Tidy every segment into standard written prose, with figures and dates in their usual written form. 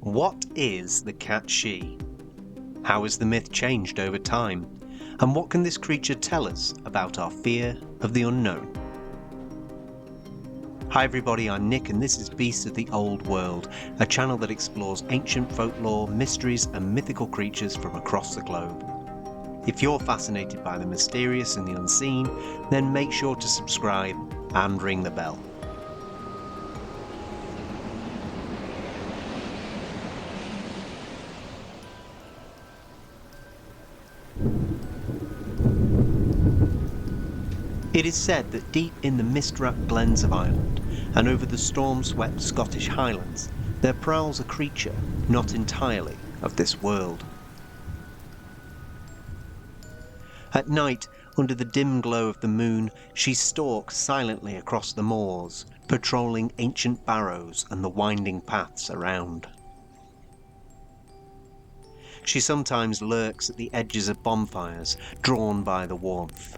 What is the Cat Sith? How has the myth changed over time? And what can this creature tell us about our fear of the unknown? Hi everybody, I'm Nick and this is Beasts of the Old World, a channel that explores ancient folklore, mysteries and mythical creatures from across the globe. If you're fascinated by the mysterious and the unseen, then make sure to subscribe and ring the bell. It is said that deep in the mist-wrapped glens of Ireland, and over the storm-swept Scottish Highlands, there prowls a creature not entirely of this world. At night, under the dim glow of the moon, she stalks silently across the moors, patrolling ancient barrows and the winding paths around. She sometimes lurks at the edges of bonfires, drawn by the warmth.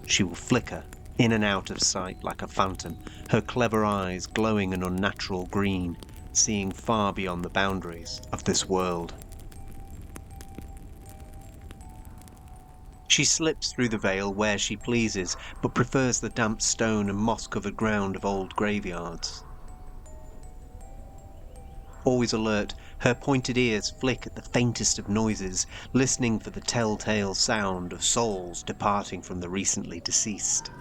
She will flicker in and out of sight like a phantom, her clever eyes glowing an unnatural green, seeing far beyond the boundaries of this world. She slips through the vale where she pleases, but prefers the damp stone and moss-covered ground of old graveyards. Always alert, her pointed ears flick at the faintest of noises, listening for the telltale sound of souls departing from the recently deceased.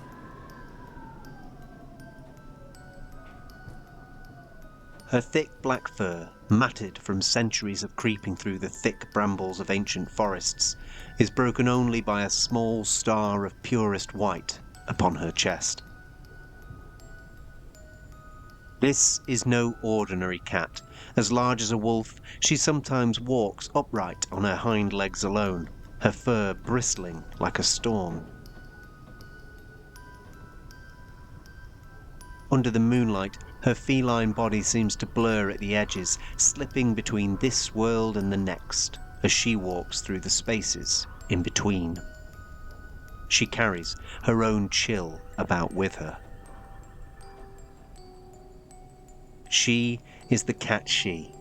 Her thick black fur, matted from centuries of creeping through the thick brambles of ancient forests, is broken only by a small star of purest white upon her chest. This is no ordinary cat. As large as a wolf, she sometimes walks upright on her hind legs alone, her fur bristling like a storm. Under the moonlight, her feline body seems to blur at the edges, slipping between this world and the next, as she walks through the spaces in between. She carries her own chill about with her. She is the Cat Sith,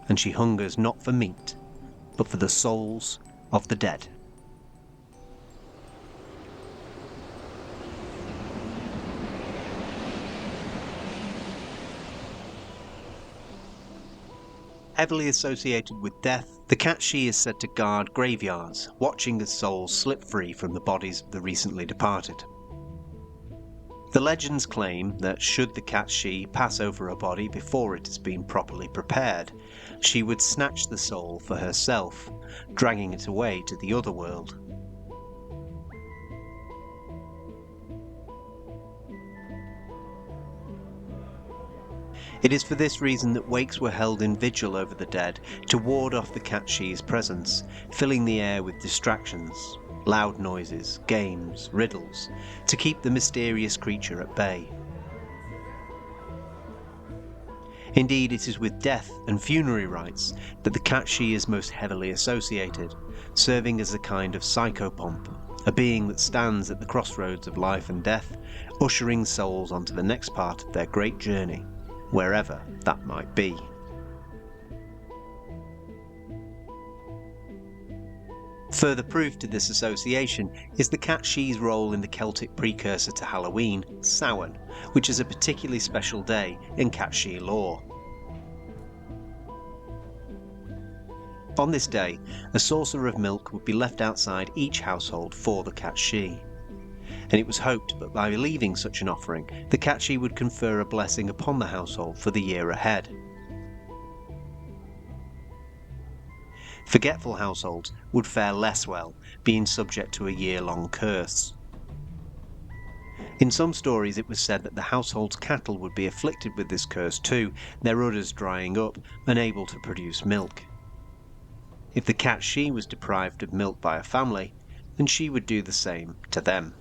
and she hungers not for meat, but for the souls of the dead. Heavily associated with death, the Cat Sith is said to guard graveyards, watching as souls slip free from the bodies of the recently departed. The legends claim that should the Cat Sith pass over a body before it has been properly prepared, she would snatch the soul for herself, dragging it away to the otherworld. It is for this reason that wakes were held in vigil over the dead to ward off the Cat Sith's presence, filling the air with distractions, loud noises, games, riddles, to keep the mysterious creature at bay. Indeed, it is with death and funerary rites that the Cat Sith is most heavily associated, serving as a kind of psychopomp, a being that stands at the crossroads of life and death, ushering souls onto the next part of their great journey, wherever that might be. Further proof to this association is the Cat Sith's role in the Celtic precursor to Halloween, Samhain, which is a particularly special day in Cat Sith lore. On this day, a saucer of milk would be left outside each household for the Cat Sith, and it was hoped that by leaving such an offering, the Cat Sith would confer a blessing upon the household for the year ahead. Forgetful households would fare less well, being subject to a year-long curse. In some stories it was said that the household's cattle would be afflicted with this curse too, their udders drying up, unable to produce milk. If the Cat Sith was deprived of milk by a family, then she would do the same to them.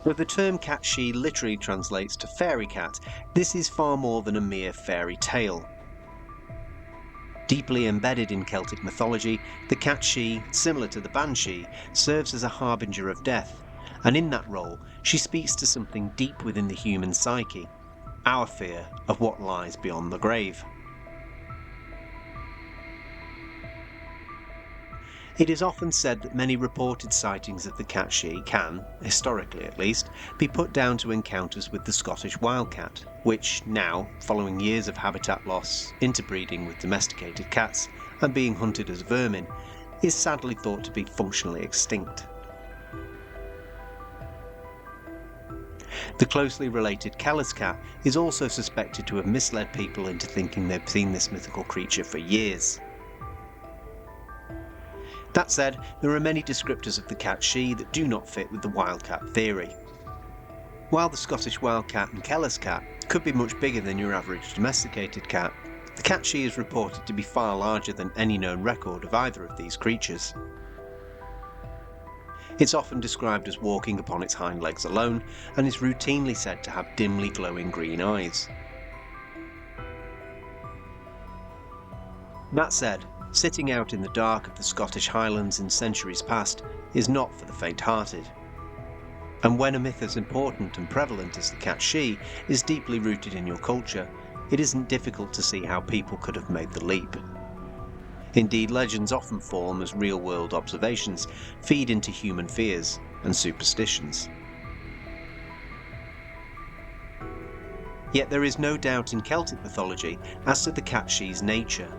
Though the term Cat Sith literally translates to fairy cat, this is far more than a mere fairy tale. Deeply embedded in Celtic mythology, the Cat Sith, similar to the Banshee, serves as a harbinger of death, and in that role she speaks to something deep within the human psyche, our fear of what lies beyond the grave. It is often said that many reported sightings of the cat Sidhe can, historically at least, be put down to encounters with the Scottish wildcat, which now, following years of habitat loss, interbreeding with domesticated cats, and being hunted as vermin, is sadly thought to be functionally extinct. The closely related Kellis cat is also suspected to have misled people into thinking they've seen this mythical creature for years. That said, there are many descriptors of the cat Sidhe that do not fit with the wildcat theory. While the Scottish wildcat and Kellis cat could be much bigger than your average domesticated cat, the cat Sidhe is reported to be far larger than any known record of either of these creatures. It's often described as walking upon its hind legs alone, and is routinely said to have dimly glowing green eyes. That said, sitting out in the dark of the Scottish Highlands in centuries past is not for the faint-hearted. And when a myth as important and prevalent as the cat Sidhe is deeply rooted in your culture, it isn't difficult to see how people could have made the leap. Indeed, legends often form as real-world observations, feed into human fears and superstitions. Yet there is no doubt in Celtic mythology as to the cat Sidhe's nature.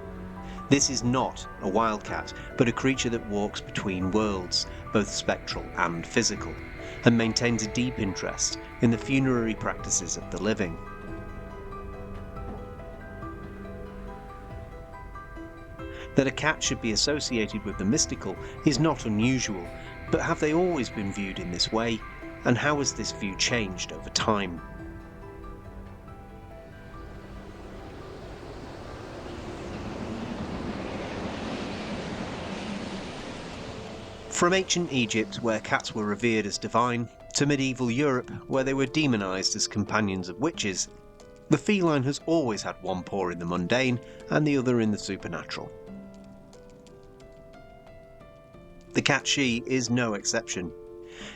This is not a wildcat, but a creature that walks between worlds, both spectral and physical, and maintains a deep interest in the funerary practices of the living. That a cat should be associated with the mystical is not unusual, but have they always been viewed in this way, and how has this view changed over time? From ancient Egypt, where cats were revered as divine, to medieval Europe, where they were demonised as companions of witches, the feline has always had one paw in the mundane and the other in the supernatural. The cat Sidhe is no exception.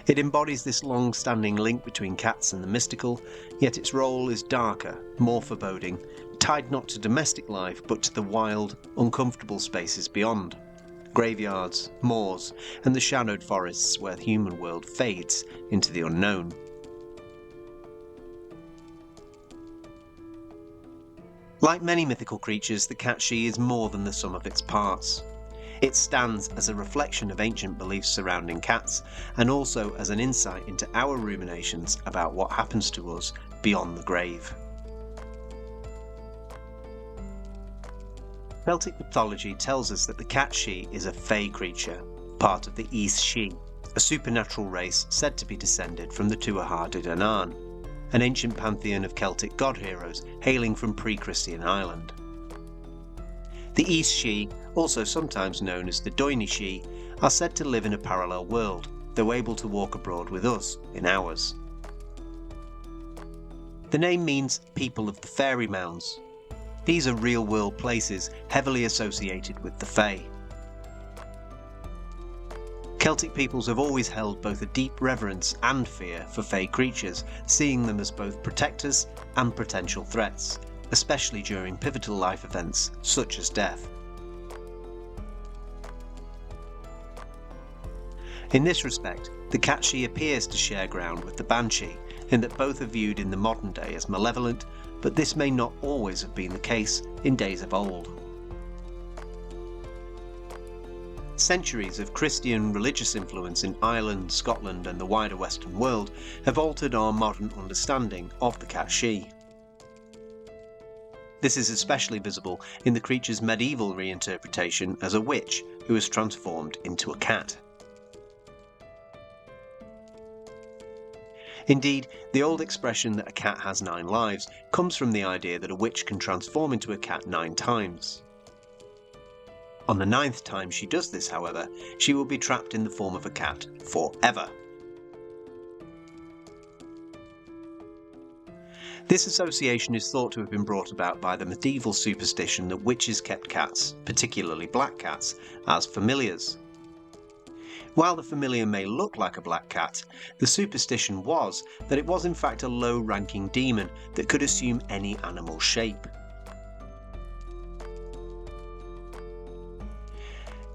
It embodies this long-standing link between cats and the mystical, yet its role is darker, more foreboding, tied not to domestic life but to the wild, uncomfortable spaces beyond. Graveyards, moors, and the shadowed forests where the human world fades into the unknown. Like many mythical creatures, the cat Sidhe is more than the sum of its parts. It stands as a reflection of ancient beliefs surrounding cats, and also as an insight into our ruminations about what happens to us beyond the grave. Celtic mythology tells us that the cat Sidhe is a fey creature, part of the East Sidhe, a supernatural race said to be descended from the Tuatha De Danann, an ancient pantheon of Celtic god heroes hailing from pre-Christian Ireland. The East Sidhe, also sometimes known as the Doine Sidhe, are said to live in a parallel world, though able to walk abroad with us in ours. The name means people of the fairy mounds. These are real-world places heavily associated with the Fae. Celtic peoples have always held both a deep reverence and fear for Fae creatures, seeing them as both protectors and potential threats, especially during pivotal life events such as death. In this respect, the cat Sidhe appears to share ground with the Banshee, in that both are viewed in the modern day as malevolent, but this may not always have been the case in days of old. Centuries of Christian religious influence in Ireland, Scotland and the wider Western world have altered our modern understanding of the cat Sidhe. This is especially visible in the creature's medieval reinterpretation as a witch who is transformed into a cat. Indeed, the old expression that a cat has 9 lives comes from the idea that a witch can transform into a cat 9 times. On the 9th time she does this, however, she will be trapped in the form of a cat forever. This association is thought to have been brought about by the medieval superstition that witches kept cats, particularly black cats, as familiars. While the familiar may look like a black cat, the superstition was that it was in fact a low-ranking demon that could assume any animal shape.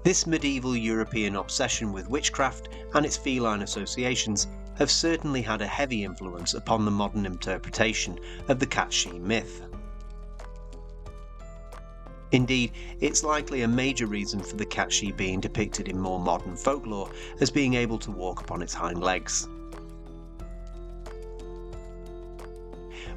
This medieval European obsession with witchcraft and its feline associations have certainly had a heavy influence upon the modern interpretation of the cat-she myth. Indeed, it's likely a major reason for the cat-she being depicted in more modern folklore as being able to walk upon its hind legs.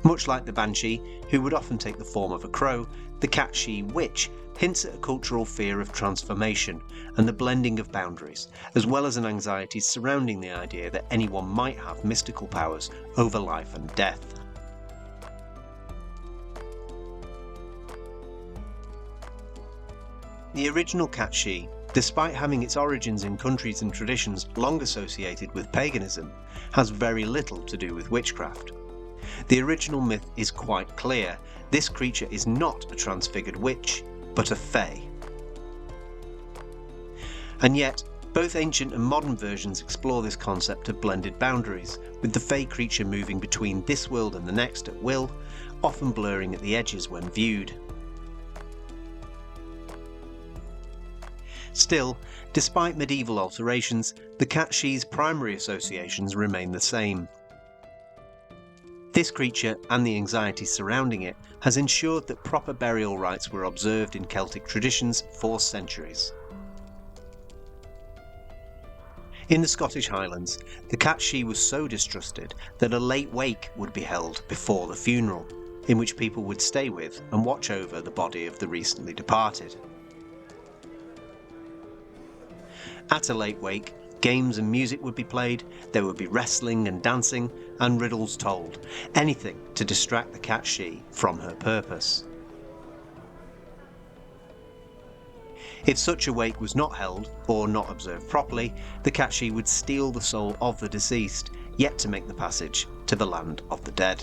Much like the banshee, who would often take the form of a crow, the cat-she witch hints at a cultural fear of transformation and the blending of boundaries, as well as an anxiety surrounding the idea that anyone might have mystical powers over life and death. The original cat-she, despite having its origins in countries and traditions long associated with paganism, has very little to do with witchcraft. The original myth is quite clear: this creature is not a transfigured witch, but a fae. And yet, both ancient and modern versions explore this concept of blended boundaries, with the fae creature moving between this world and the next at will, often blurring at the edges when viewed. Still, despite medieval alterations, the cat-she's primary associations remain the same. This creature, and the anxiety surrounding it, has ensured that proper burial rites were observed in Celtic traditions for centuries. In the Scottish Highlands, the cat-she was so distrusted that a late wake would be held before the funeral, in which people would stay with and watch over the body of the recently departed. At a late wake, games and music would be played, there would be wrestling and dancing, and riddles told, anything to distract the cat-she from her purpose. If such a wake was not held, or not observed properly, the cat-she would steal the soul of the deceased, yet to make the passage to the land of the dead.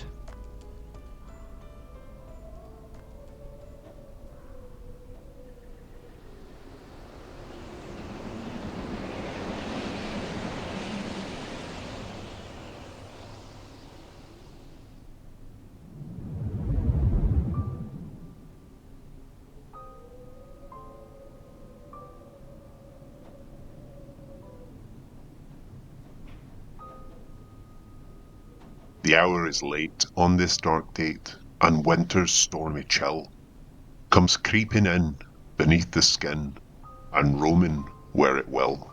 The hour is late on this dark date, and winter's stormy chill comes creeping in beneath the skin, and roaming where it will.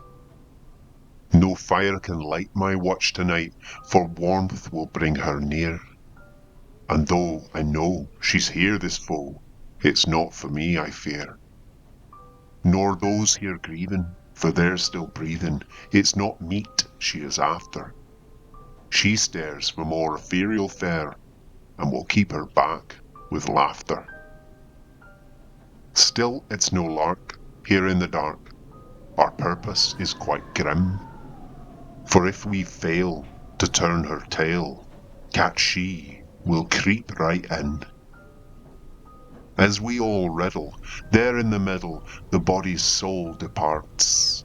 No fire can light my watch tonight, for warmth will bring her near. And though I know she's here, this foe, it's not for me I fear. Nor those here grieving, for they're still breathing, it's not meat she is after. She stares for more ethereal fare, and will keep her back with laughter. Still it's no lark, here in the dark, our purpose is quite grim. For if we fail to turn her tail, cat-she will creep right in. As we all riddle, there in the middle the body's soul departs.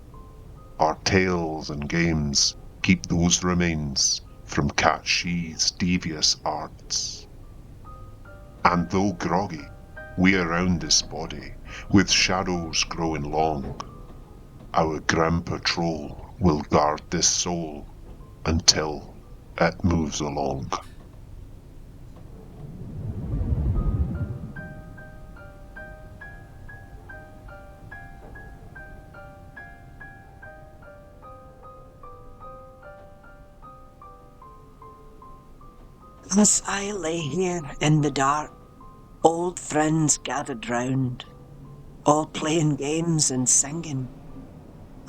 Our tales and games keep those remains from cat-she's devious arts. And though groggy, we around this body, with shadows growing long, our grim patrol will guard this soul until it moves along. As I lay here in the dark, old friends gathered round, all playing games and singing,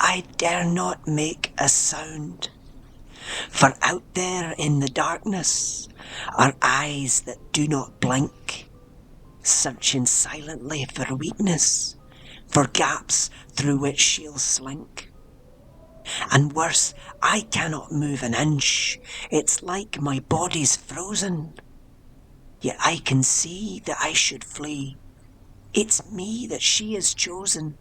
I dare not make a sound. For out there in the darkness are eyes that do not blink, searching silently for weakness, for gaps through which she'll slink. And worse, I cannot move an inch, it's like my body's frozen. Yet I can see that I should flee, it's me that she has chosen.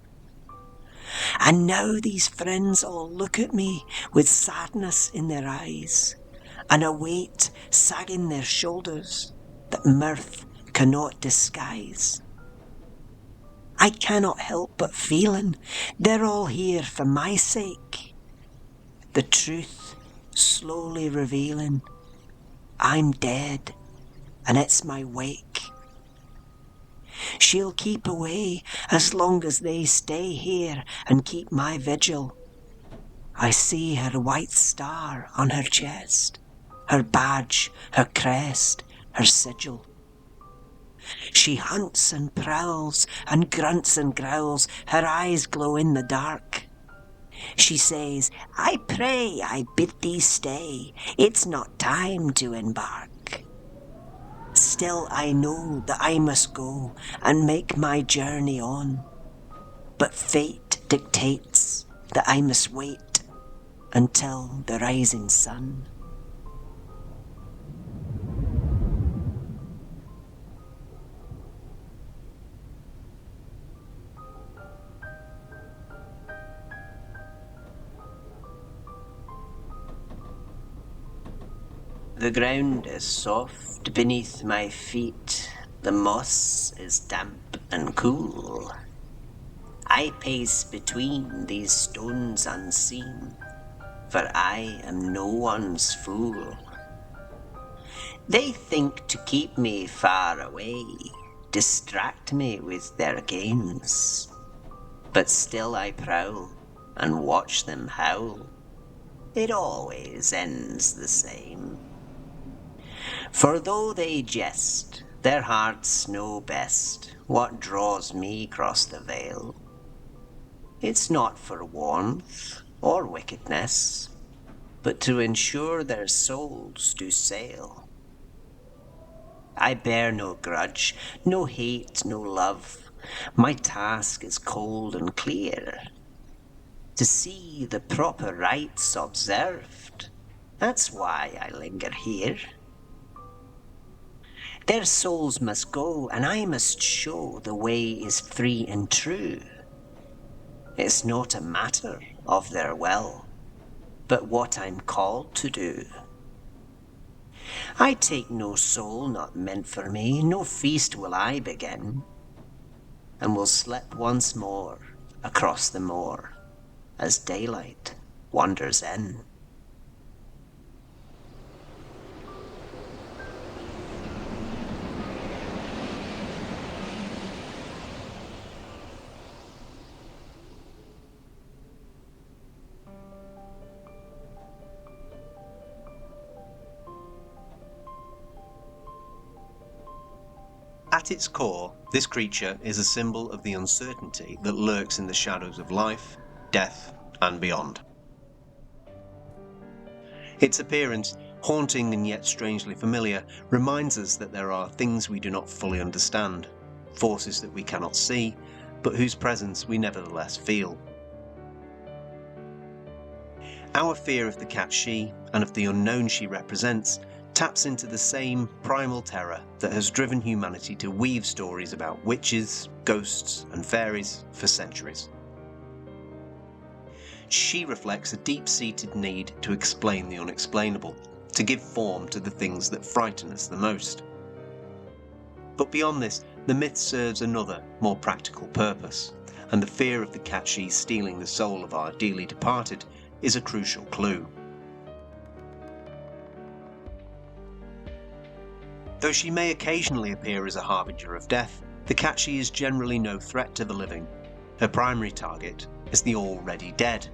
And now these friends all look at me with sadness in their eyes, and a weight sagging their shoulders that mirth cannot disguise. I cannot help but feeling they're all here for my sake, the truth slowly revealing I'm dead and it's my wake. She'll keep away as long as they stay here and keep my vigil. I see her white star on her chest, her badge, her crest, her sigil. She hunts and prowls and grunts and growls, her eyes glow in the dark. She says, I pray, I bid thee stay, it's not time to embark. Still I know that I must go and make my journey on, but fate dictates that I must wait until the rising sun. The ground is soft beneath my feet, the moss is damp and cool. I pace between these stones unseen, for I am no one's fool. They think to keep me far away, distract me with their games, but still I prowl and watch them howl. It always ends the same. For though they jest, their hearts know best what draws me across the veil. It's not for warmth or wickedness, but to ensure their souls do sail. I bear no grudge, no hate, no love. My task is cold and clear. To see the proper rites observed, that's why I linger here. Their souls must go, and I must show the way is free and true. It's not a matter of their will, but what I'm called to do. I take no soul not meant for me, no feast will I begin, and will slip once more across the moor as daylight wanders in. At its core, this creature is a symbol of the uncertainty that lurks in the shadows of life, death, and beyond. Its appearance, haunting and yet strangely familiar, reminds us that there are things we do not fully understand, forces that we cannot see, but whose presence we nevertheless feel. Our fear of the cat she, and of the unknown she represents, taps into the same primal terror that has driven humanity to weave stories about witches, ghosts, and fairies for centuries. She reflects a deep-seated need to explain the unexplainable, to give form to the things that frighten us the most. But beyond this, the myth serves another, more practical purpose, and the fear of the cat she stealing the soul of our dearly departed is a crucial clue. Though she may occasionally appear as a harbinger of death, the cat she is generally no threat to the living. Her primary target is the already dead.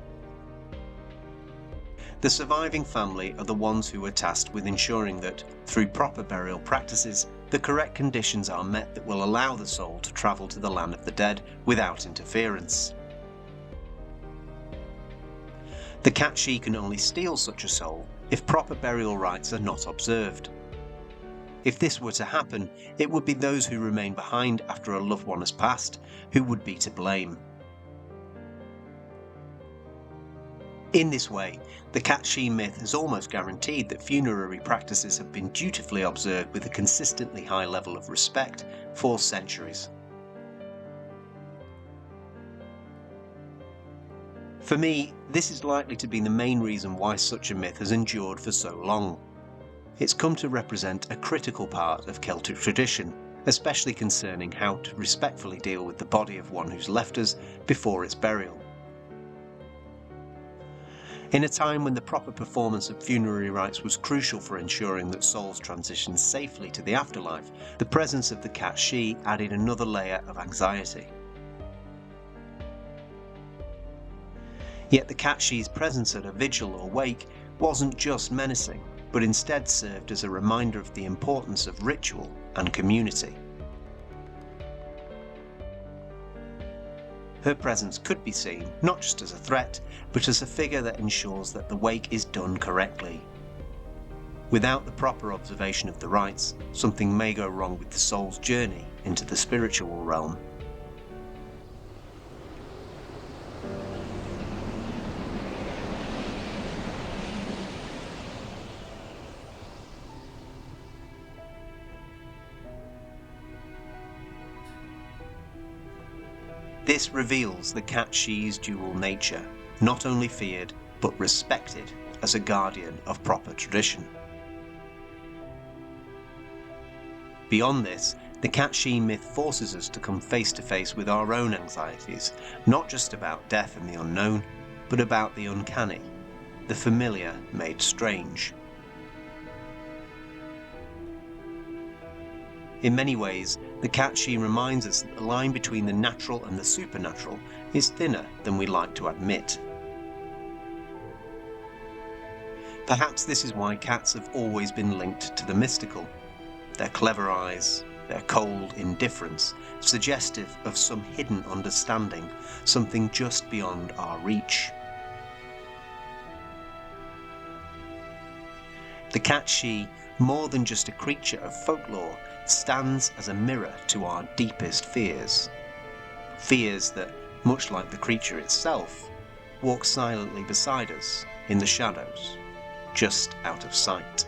The surviving family are the ones who are tasked with ensuring that, through proper burial practices, the correct conditions are met that will allow the soul to travel to the land of the dead without interference. The cat she can only steal such a soul if proper burial rites are not observed. If this were to happen, it would be those who remain behind after a loved one has passed who would be to blame. In this way, the cat she myth has almost guaranteed that funerary practices have been dutifully observed with a consistently high level of respect for centuries. For me, this is likely to be the main reason why such a myth has endured for so long. It's come to represent a critical part of Celtic tradition, especially concerning how to respectfully deal with the body of one who's left us before its burial. In a time when the proper performance of funerary rites was crucial for ensuring that souls transitioned safely to the afterlife, the presence of the Cat Sith added another layer of anxiety. Yet the Cat Sith's presence at a vigil or wake wasn't just menacing, but instead served as a reminder of the importance of ritual and community. Her presence could be seen not just as a threat, but as a figure that ensures that the wake is done correctly. Without the proper observation of the rites, something may go wrong with the soul's journey into the spiritual realm. This reveals the Cat Sith's dual nature, not only feared, but respected as a guardian of proper tradition. Beyond this, the Cat Sith myth forces us to come face to face with our own anxieties, not just about death and the unknown, but about the uncanny, the familiar made strange. In many ways, the Cat Sith reminds us that the line between the natural and the supernatural is thinner than we like to admit. Perhaps this is why cats have always been linked to the mystical. Their clever eyes, their cold indifference, suggestive of some hidden understanding, something just beyond our reach. The Cat Sith, more than just a creature of folklore, stands as a mirror to our deepest fears. Fears that, much like the creature itself, walk silently beside us in the shadows, just out of sight.